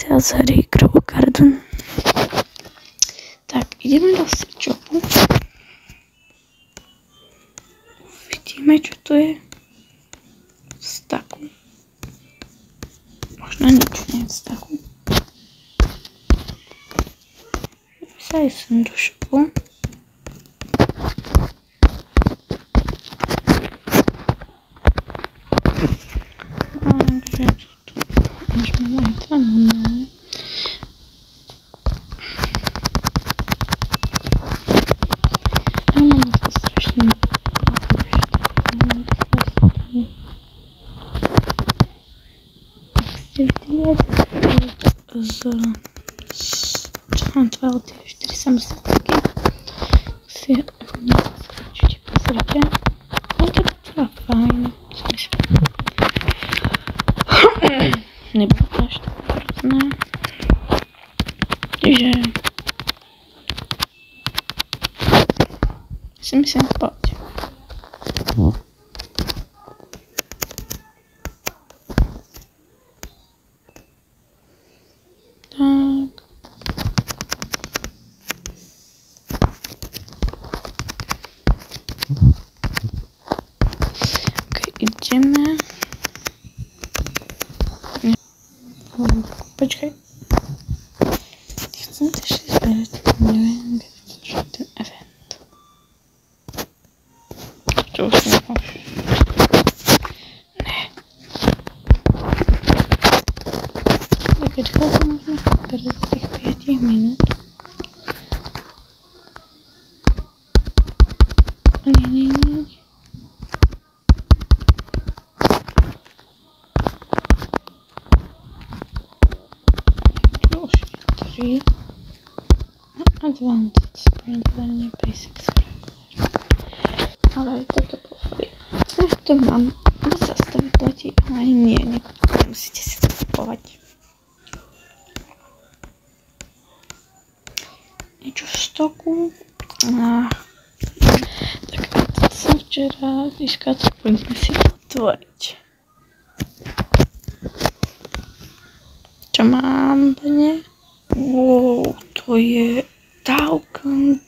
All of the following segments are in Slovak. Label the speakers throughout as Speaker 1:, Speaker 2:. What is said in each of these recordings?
Speaker 1: Teraz hry Grow Garden. Tak, ideme do shopu. Vidíme, čo tu je v staku. Možno nič nie je v staku. Sa aj sem do shopu. Takže tu môžeme aj normálne. Áno, to strašne z 4 samostatky si určite pozrite. Ale to je docela fajn. Nebolo to až tak hrozné. Čiže si myslím poď. Ideme. Počkaj. Chcem to ešte zberať. Neviem, čo je ten event. Čo už nemôžu. Ne. Keď chvíľku môžeme zberať tých 5 minút. Nie. Advanced Sprint Learning Basics Regular. Ale aj toto po free. Ja to mám zastaviť platí, ale nie, musíte si to kupovať. Niečo v stoku. Tak to som včera vyškala, poďme si to otvoriť. Čo mám, pane? Wow, to je Talcon.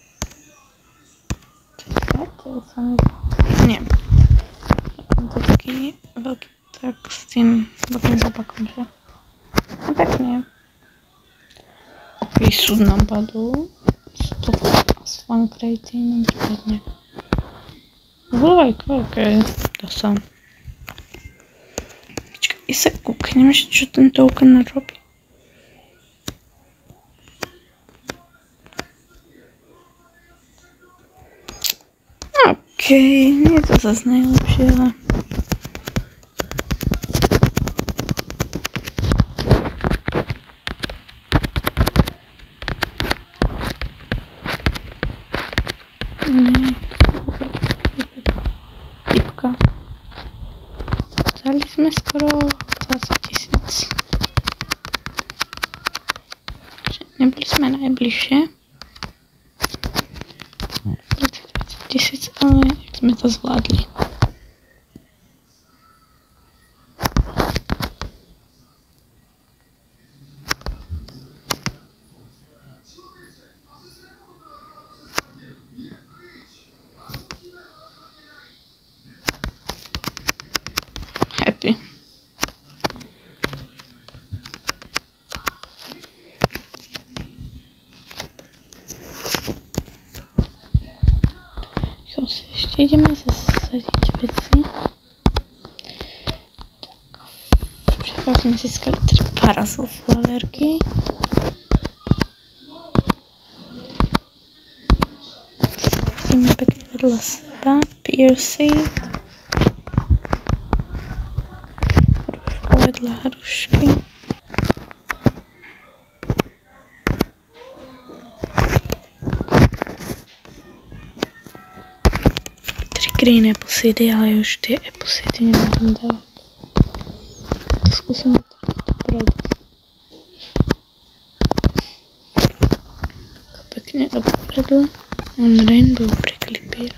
Speaker 1: Nie. To je taký veľký tak s tým veľkým zapakom, že? No tak nie. Výsud nám padol. S fankreitínom prípadne. Veľké. To som. Počkaj, sa kúknem, čo ten token robí. Okej, nie je to zase najlepšie, ale... Tipka. Dali sme skoro 20 000. Neboli sme najbližšie. 20 000, ale sme to zvládli. Happy. Ešte ideme zasadiť veci. Všetko sme získali parasol flaverky. Ideme pekne vedľa seba. Pear seed. Hruško vedľa hrušky. Green apple seedy, ale už tie apple seedy nemôžem dávať. To skúsim dopredu. Pekne dopredu. On rainbow prickly pear.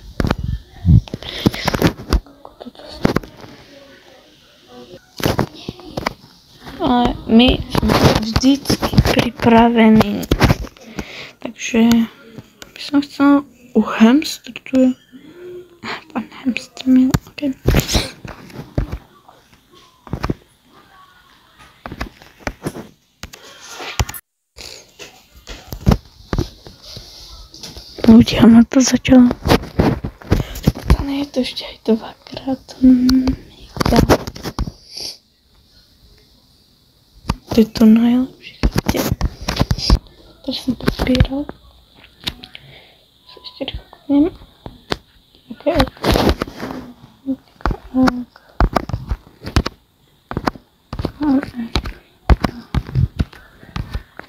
Speaker 1: ale my sme vždycky pripravení. Takže by som chcela u hamster tu je. Pán hamster mi okay. Ľudia ma to začalo. Je to ešte aj dvakrát. To je to najlepšie. Teraz som to zbieral. Ešte rýchlo. Ok.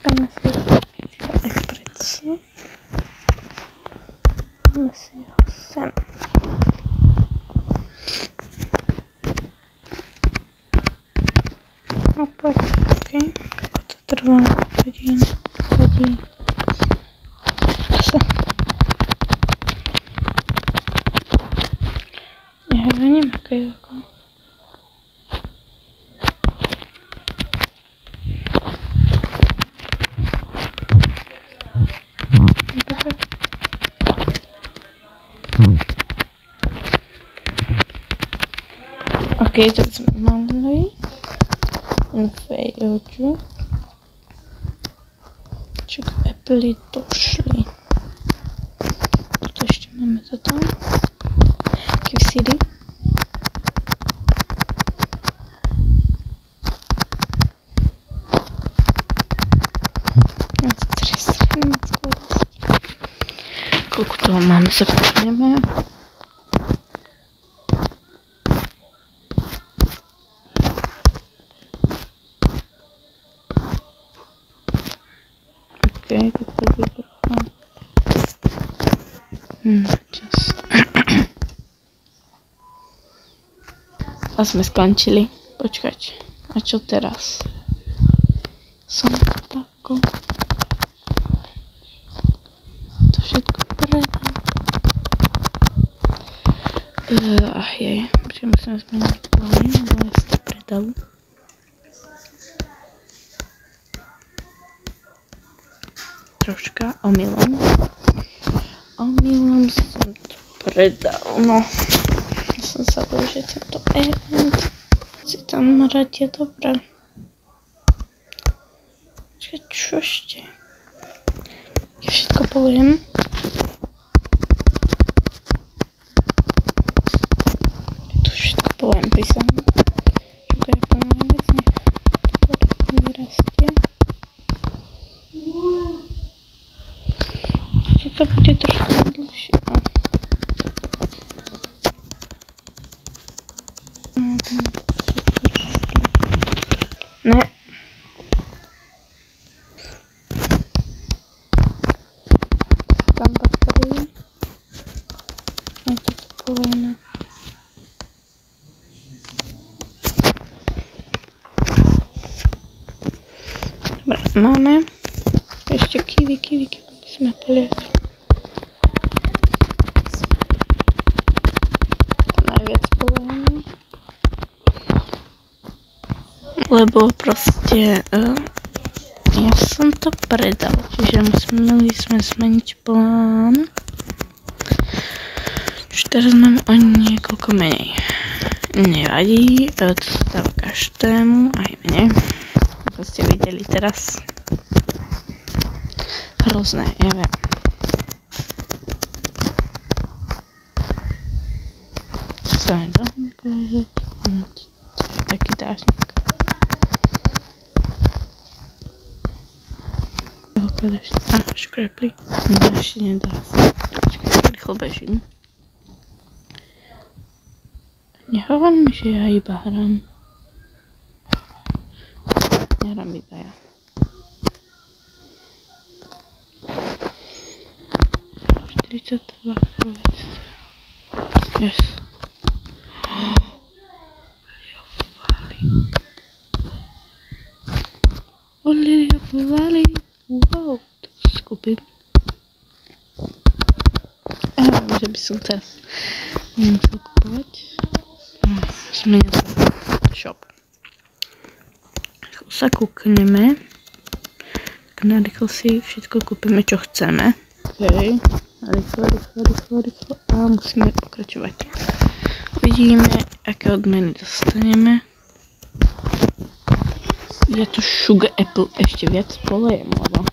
Speaker 1: Dáme si espresso. Dáme si ho sem. Opäť, ok. Ako to trvá? Hodín. Ja neviem, aké je ako. Ok, tak sme mali. Fejoču. Čak eply došli. Toto ešte máme toto. Kivsiri. Koľko toho máme, sa počneme. Okay, tak to je trochu. Čas. A sme skončili. Počkať. A čo teraz? Som tako. To všetko predám. Jej. Počkaj, musíme zmeniť plány, lebo ja si to predal. Troška omylom. Omylom som to predal, no. Som sa bol, že tento event si tam radie dobre. Čo ešte? Ja všetko poviem. Ja tu všetko poviem, písam. Čo to je to najviac, nech to vyrastie. To bude trošku dlhšie. Ne. Tam baterie. Je to spolené. Dobre, máme. Ešte kiwi sme polievali. Lebo proste ja som to predal, čiže mali sme zmeniť plán. Čiže teraz máme o niekoľko menej. Nevadí, to sa dáva každému, aj mne. Ako ste videli teraz. Hrozné, ja viem. Chceme dohodnúť. Taký dážnik. Škrepli. No, ešte nedá sa. Počkaj, rýchlo bežím. Nehovor mi, že ja iba hrám. Nehrám iba ja. Yes. Lilia povali. Wow, to skupím. Že by som teraz nemusel kupovať. Zmenil sa shop. sa kúkneme. Tak narýchlo si všetko kúpime, čo chceme. OK. Rýchlo. A musíme pokračovať. Uvidíme, aké odmeny dostaneme. Ja to Sugar Apple ešte viac polejem, lebo...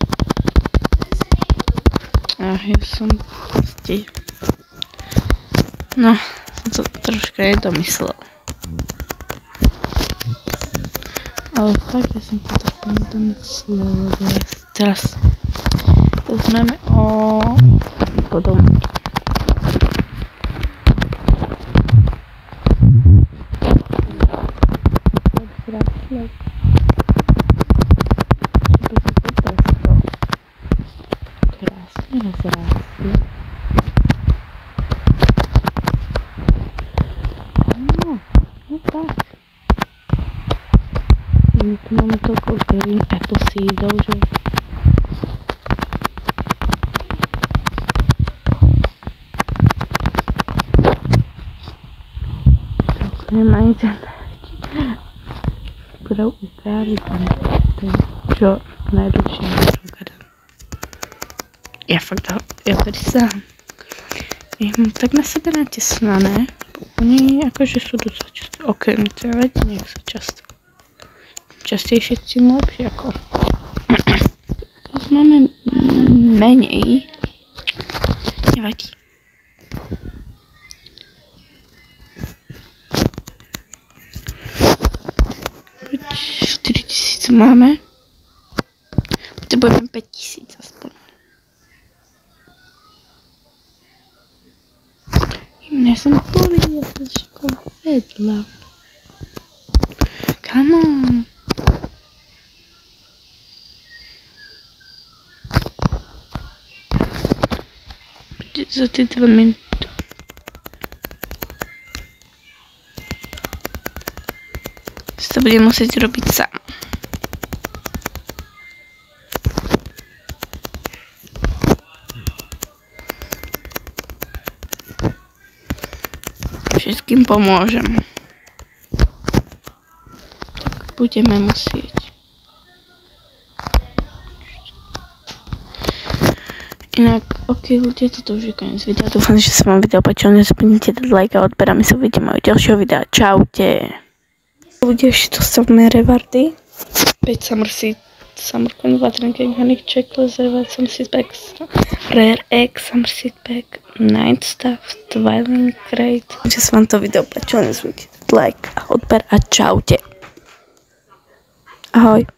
Speaker 1: ja som proste... no, som to troška nedomyslel. Ale fakt, ja som to troška nedomyslel, lebo teraz vezmeme potom. Krásne rozrástli. No tak. My tu máme toľko green apple seedov, že... nemá ani ten budou ukáry tam čo najdlhšie ukáry. Ja fakt ja prísahám. Ich mám tak na sebe natesnané. Oni akože sú dosť často. Ok, teda nech sú často. Častejšie tým lepšie ako. Teraz máme menej. Nevadí. 4000 máme. Potrebujeme 5000 aspoň. Ja som povedal, že všetko vedla. Come on. Za tie 2 minúty. To budem musieť robiť sám. Všetkým pomôžem. Tak budeme musieť. Inak, ok ľudia, toto už je koniec videa. Dúfam, že sa vám video páčilo. Nezabudnite dať like a odber a my sa uvidíme u ďalšieho videa. Čaute. Ľudia, ešte dostavme rewardy. 5 Summer Seed, Summer Coin, Water and Cake, Honey Checklist, Reward, Summer Seed Packs, Rare Egg, Summer Seed Pack, Night Stuff, Twilight Crate. Že sa vám to video páčilo, nezabudnite like a odber a čaute. Ahoj.